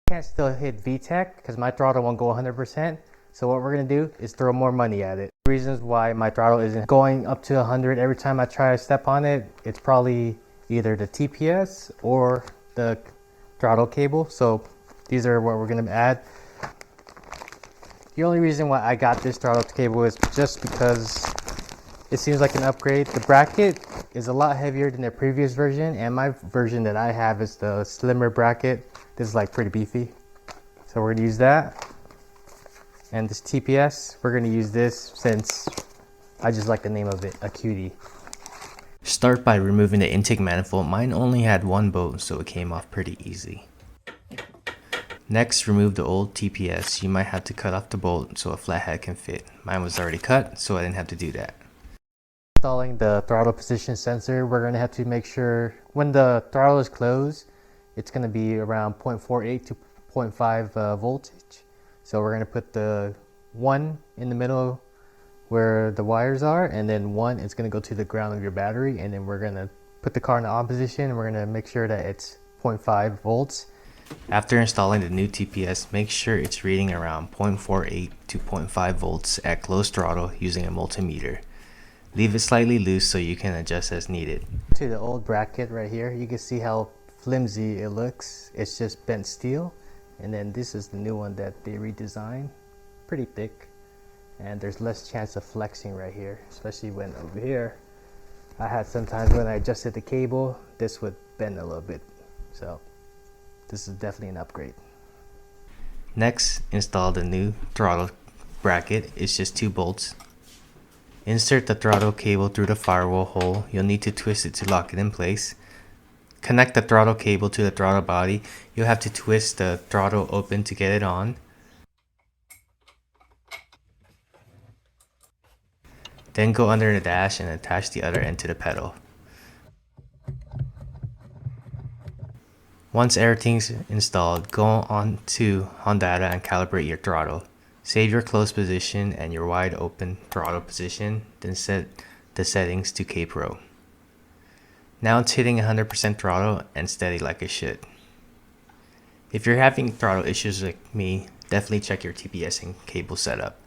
Can't still hit VTEC because my throttle won't go 100%. So what we're gonna do is throw more money at it. Reasons why my throttle isn't going up to 100 every time I try to step on it, it's probably either the TPS or the throttle cable. So these are what we're gonna add. The only reason why I got this throttle cable is just because it seems like an upgrade. The bracket is a lot heavier than the previous version, and my version that I have is the slimmer bracket. This is like pretty beefy. So we're gonna use that. And this TPS, we're gonna use this since I just like the name of it, Acuity. Start by removing the intake manifold. Mine only had one bolt, so it came off pretty easy. Next, remove the old TPS. You might have to cut off the bolt so a flathead can fit. Mine was already cut, so I didn't have to do that. Installing the throttle position sensor, we're going to have to make sure when the throttle is closed, it's going to be around 0.48 to 0.5 voltage. So we're going to put the 1 in the middle where the wires are, and then 1 is going to go to the ground of your battery, and then we're going to put the car in the on position, and we're going to make sure that it's 0.5 volts. After installing the new TPS, make sure it's reading around 0.48 to 0.5 volts at closed throttle using a multimeter. Leave it slightly loose so you can adjust as needed. To the old bracket right here, you can see how flimsy it looks. It's just bent steel. And then this is the new one that they redesigned. Pretty thick. And there's less chance of flexing right here, especially when over here, I had sometimes when I adjusted the cable, this would bend a little bit. So this is definitely an upgrade. Next, install the new throttle bracket. It's just 2 bolts. Insert the throttle cable through the firewall hole. You'll need to twist it to lock it in place. Connect the throttle cable to the throttle body. You'll have to twist the throttle open to get it on. Then go under the dash and attach the other end to the pedal. Once everything's installed, go on to Hondata and calibrate your throttle. Save your closed position and your wide open throttle position, then set the settings to KPro. Now it's hitting 100% throttle and steady like it should. If you're having throttle issues like me, definitely check your TPS and cable setup.